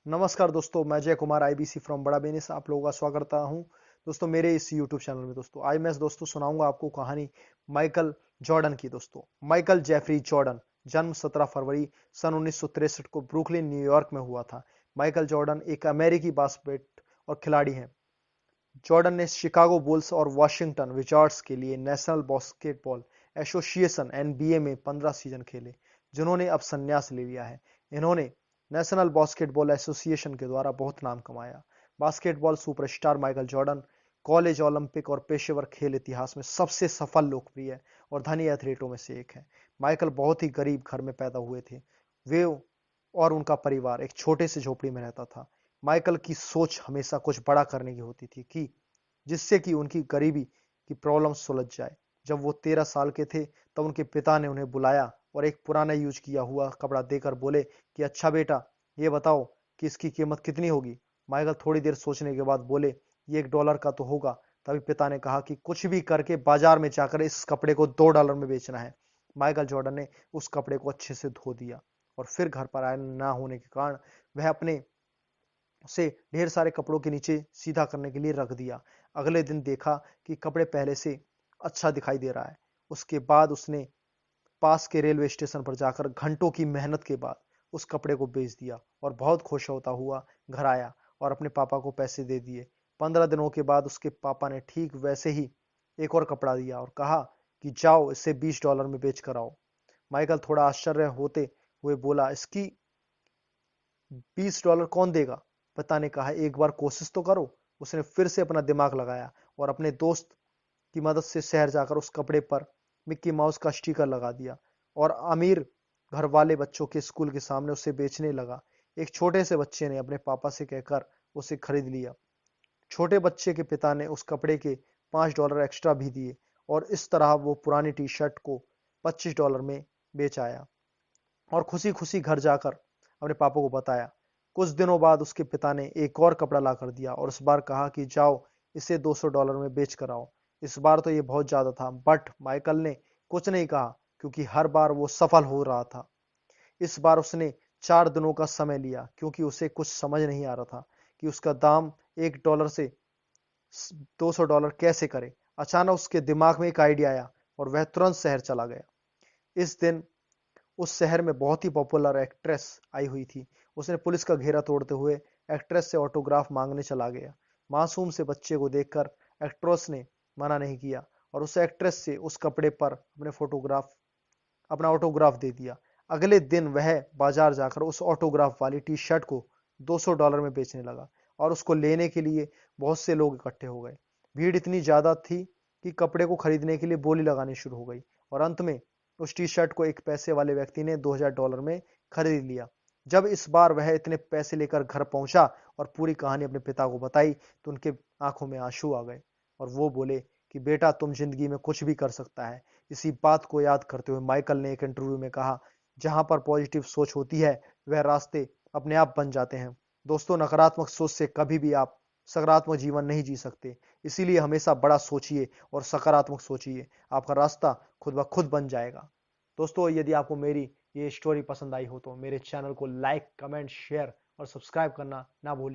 नमस्कार दोस्तों, मैं जय कुमार आईबीसी फ्रॉम बड़ा बेनिस आप लोगों का स्वागत करता हूं दोस्तों मेरे इस यूट्यूब चैनल में। दोस्तों आज मैं दोस्तों सुनाऊंगा आपको कहानी माइकल जॉर्डन की। दोस्तों माइकल जेफरी जॉर्डन जन्म 17 फरवरी सन 1963 को ब्रुकलिन न्यूयॉर्क में हुआ था। माइकल जॉर्डन एक अमेरिकी बास्केट और खिलाड़ी हैं। जॉर्डन ने शिकागो बुल्स और वॉशिंगटन विजार्ड्स के लिए नेशनल बास्केटबॉल एसोसिएशन एनबीए में 15 सीजन खेले, जिन्होंने अब संन्यास ले लिया है। इन्होंने नेशनल बास्केटबॉल एसोसिएशन के द्वारा बहुत नाम कमाया। Basketball superstar Michael Jordan college, Olympic और पेशेवर खेल इतिहास में सबसे सफल, लोकप्रिय और धनी एथलीटों में से एक है। माइकल बहुत ही गरीब घर में पैदा हुए थे। वे और उनका परिवार एक छोटे से झोपड़ी में रहता था। माइकल की सोच हमेशा कुछ बड़ा करने की होती थी कि जिससे कि उनकी गरीबी की प्रॉब्लम सुलझ जाए। जब वो 13 साल के थे तब उनके पिता ने उन्हें बुलाया और एक पुराना यूज किया हुआ कपड़ा देकर बोले कि अच्छा बेटा, ये बताओ कि इसकी कीमत कितनी होगी। माइकल थोड़ी देर सोचने के बाद बोले, ये $1 का तो होगा। तभी पिता ने कहा कि कुछ भी करके बाजार में जाकर इस कपड़े को $2 में बेचना है। माइकल जॉर्डन ने उस कपड़े को अच्छे से धो दिया और फिर घर पर आया ना होने के कारण वह अपने उसे ढेर सारे कपड़ों के नीचे सीधा करने के लिए रख दिया। अगले दिन देखा कि कपड़े पहले से अच्छा दिखाई दे रहा है। उसके बाद उसने पास के रेलवे स्टेशन पर जाकर घंटों की मेहनत के बाद उस कपड़े को बेच दिया और बहुत खुश होता हुआ घर आया और अपने पापा को पैसे दे दिए। 15 दिनों के बाद उसके पापा ने ठीक वैसे ही एक और कपड़ा दिया और कहा कि जाओ इसे $20 में बेच कर आओ। माइकल थोड़ा आश्चर्य होते हुए बोला, इसकी $20 कौन देगा। पिता ने कहा, एक बार कोशिश तो करो। उसने फिर से अपना दिमाग लगाया और अपने दोस्त की मदद से शहर जाकर उस कपड़े पर मिक्की माउस का स्टिकर लगा दिया और अमीर घर वाले बच्चों के स्कूल के सामने उसे बेचने लगा। एक छोटे से बच्चे ने अपने पापा से कहकर उसे खरीद लिया। छोटे बच्चे के पिता ने उस कपड़े के $5 एक्स्ट्रा भी दिए और इस तरह वो पुरानी टी शर्ट को $25 में बेच आया और खुशी खुशी घर जाकर अपने पापा को बताया। कुछ दिनों बाद उसके पिता ने एक और कपड़ा ला कर दिया और इस बार कहा कि जाओ इसे $200 में बेच कर आओ। इस बार तो ये बहुत ज्यादा था, बट माइकल ने कुछ नहीं कहा क्योंकि हर बार वो सफल हो रहा था। इस बार उसने 4 दिनों का समय लिया क्योंकि उसे कुछ समझ नहीं आ रहा था कि उसका दाम $1 से $200 कैसे करे। अचानक उसके दिमाग में एक आइडिया आया और वह तुरंत शहर चला गया। इस दिन उस शहर में बहुत ही पॉपुलर एक्ट्रेस आई हुई थी। उसने पुलिस का घेरा तोड़ते हुए एक्ट्रेस से ऑटोग्राफ मांगने चला गया। मासूम से बच्चे को देखकर एक्ट्रेस ने मना नहीं किया और उस एक्ट्रेस से उस कपड़े पर अपना ऑटोग्राफ दे दिया। अगले दिन वह बाजार जाकर उस ऑटोग्राफ वाली टी शर्ट को $200 में बेचने लगा और उसको लेने के लिए बहुत से लोग इकट्ठे हो गए। भीड़ इतनी ज्यादा थी कि कपड़े को खरीदने के लिए बोली लगानी शुरू हो गई और अंत में उस टी शर्ट को एक पैसे वाले व्यक्ति ने $2000 में खरीद लिया। जब इस बार वह इतने पैसे लेकर घर पहुंचा और पूरी कहानी अपने पिता को बताई तो उनके आंखों में आंसू आ गए और वो बोले कि बेटा, तुम जिंदगी में कुछ भी कर सकता है। इसी बात को याद करते हुए माइकल ने एक इंटरव्यू में कहा, जहां पर पॉजिटिव सोच होती है वह रास्ते अपने आप बन जाते हैं। दोस्तों, नकारात्मक सोच से कभी भी आप सकारात्मक जीवन नहीं जी सकते। इसीलिए हमेशा बड़ा सोचिए और सकारात्मक सोचिए, आपका रास्ता खुद ब खुद बन जाएगा। दोस्तों, यदि आपको मेरी ये स्टोरी पसंद आई हो तो मेरे चैनल को लाइक, कमेंट, शेयर और सब्सक्राइब करना ना भूलिए।